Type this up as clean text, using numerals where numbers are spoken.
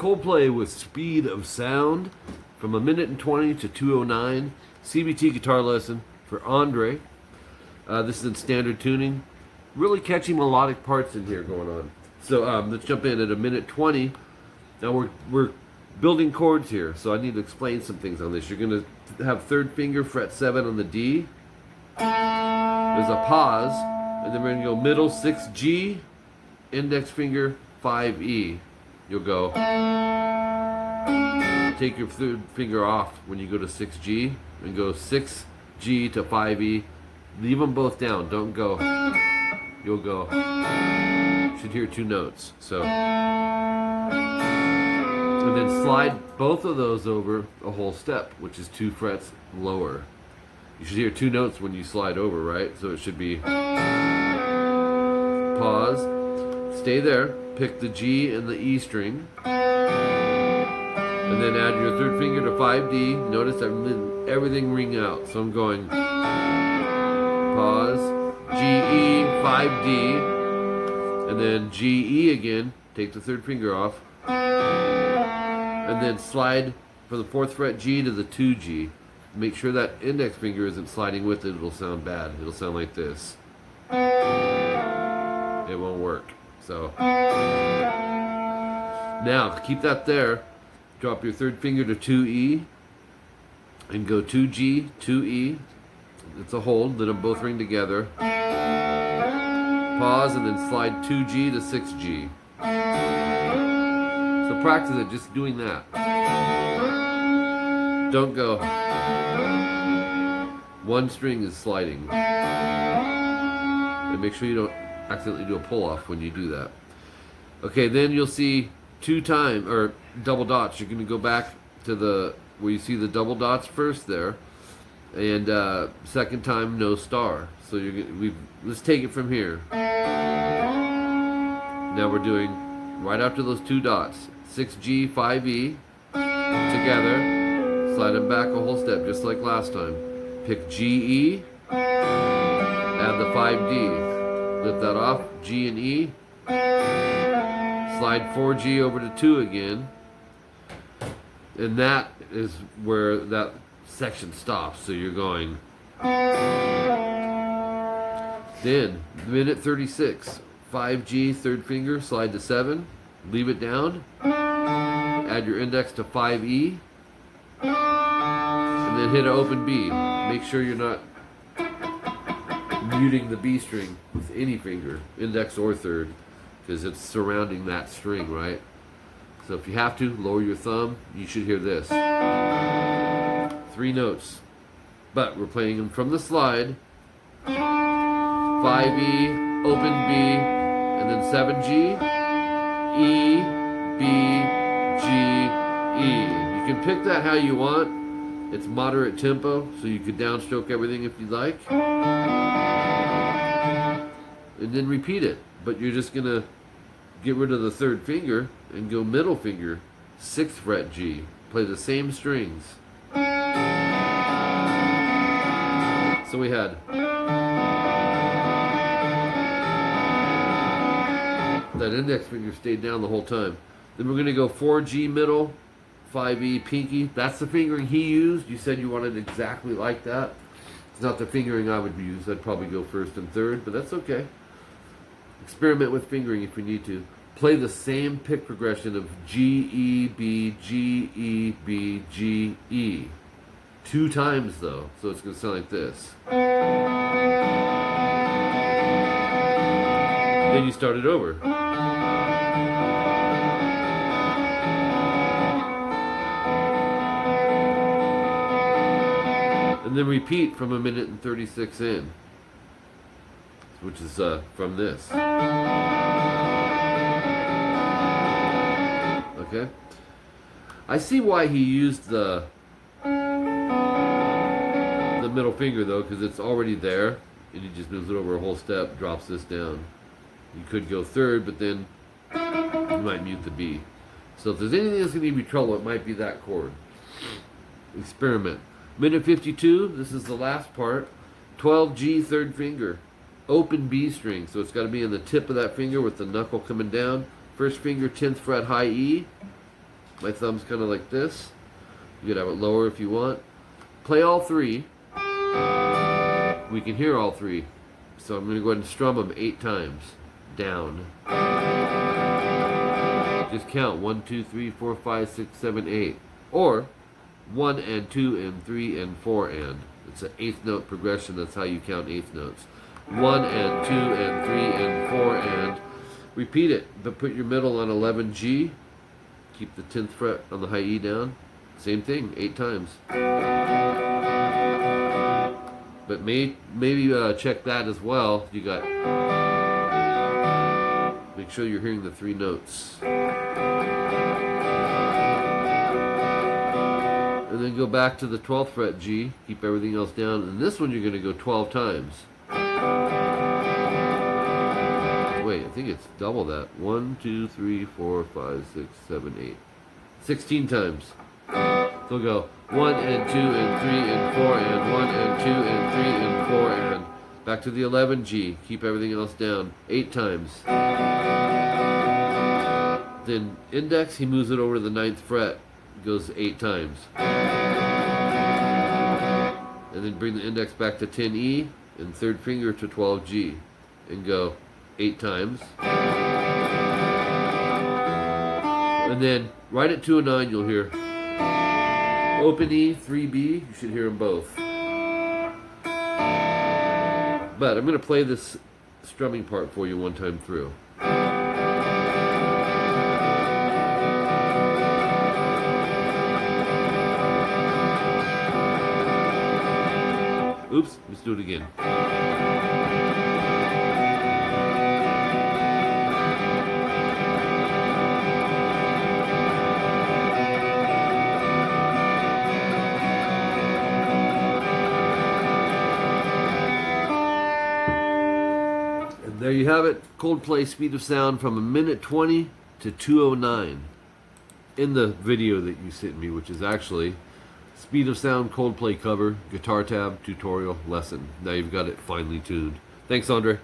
COLDPLAY with Speed of Sound from 1:20 to 2:09. CBT guitar lesson for Andre. This is in standard tuning. Really catchy melodic parts in here going on. So let's jump in at 1:20. Now we're building chords here, so I need to explain some things on this. You're going to have third finger, fret 7 on the D. There's a pause, and then we're going to go middle 6G, index finger 5E. You'll go, take your third finger off when you go to 6G, and go 6G to 5E. Leave them both down, don't go. You'll go, you should hear 2 notes. So, and then slide both of those over a whole step, which is 2 frets lower. You should hear 2 notes when you slide over, right? So it should be pause, stay there, pick the G and the E string, and then add your third finger to 5D. Notice everything ring out. So I'm going pause, G, E, 5D, and then G, E again. Take the third finger off, and then slide from the 4th fret G to the 2G. Make sure that index finger isn't sliding with it. It'll sound bad. It'll sound like this. It won't work. So now keep that there. Drop your third finger to 2E and go 2G, 2E. It's a hold. Let them both ring together. Pause and then slide 2G to 6G. So practice it, just doing that. Don't go. One string is sliding. And make sure you don't accidentally do a pull off when you do that. Okay, then you'll see 2 times or double dots. You're going to go back to the where you see the double dots first there, and second time no star. So you're let's take it from here. Now we're doing right after those 2 dots, 6G, 5E together. Slide them back a whole step, just like last time. Pick G, E, add the 5D. Lift that off, G and E. Slide 4G over to 2 again. And that is where that section stops. So you're going. Then, 1:36. 5G, third finger, slide to 7. Leave it down. Add your index to 5E. And then hit an open B. Make sure you're not muting the B string with any finger, index or third, because it's surrounding that string, right? So if you have to, lower your thumb. You should hear this. 3 notes. But we're playing them from the slide. 5E, open B, and then 7G, E, B, G, E. You can pick that how you want. It's moderate tempo, so you could downstroke everything if you like. And then repeat it. But you're just going to get rid of the third finger and go middle finger, 6th fret G. Play the same strings. So we had that index finger stayed down the whole time. Then we're going to go 4G middle, 5E pinky. That's the fingering he used. You said you wanted exactly like that. It's not the fingering I would use. I'd probably go 1st and 3rd, but that's okay. Experiment with fingering if you need to. Play the same pick progression of G, E, B, G, E, B, G, E. 2 times though, so it's going to sound like this. Then you start it over. And then repeat from 1:36 in, which is from this. Okay? I see why he used the middle finger though, because it's already there, and he just moves it over a whole step, drops this down. You could go 3rd, but then you might mute the B. So if there's anything that's going to give you trouble, it might be that chord. Experiment. 1:52, this is the last part. 12G, third finger. Open B string, so it's got to be in the tip of that finger with the knuckle coming down. First finger, 10th fret, high E. My thumb's kind of like this. You could have it lower if you want. Play all three. We can hear all three. So I'm going to go ahead and strum them 8 times. Down. Just count 1, 2, 3, 4, 5, 6, 7, 8. Or 1 and 2 and 3 and 4 and. It's an 8th note progression. That's how you count 8th notes. 1 and 2 and 3 and 4 and. Repeat it, but put your middle on 11G. Keep the 10th fret on the high E down. Same thing, 8 times. But maybe check that as well. You got. Make sure you're hearing the 3 notes. And then go back to the 12th fret G. Keep everything else down. And this one you're going to go 12 times. Wait, I think it's double that. 1, 2, 3, 4, 5, 6, 7, 8. 16 times. So go 1 and 2 and 3 and 4 and 1 and 2 and 3 and 4 and. Back to the 11G. Keep everything else down. 8 times. Then index, he moves it over to the 9th fret. Goes 8 times. And then bring the index back to 10E and 3rd finger to 12G. And go 8 times. And then right at 2 and 9 you'll hear open E, 3B. You should hear them both. But I'm going to play this strumming part for you one time through. Oops, let's do it again. And there you have it, Coldplay speed of sound from 1:20 to 2:09 in the video that you sent me, which is actually Speed of Sound Coldplay cover, guitar tab, tutorial, lesson. Now you've got it finely tuned. Thanks, Andre.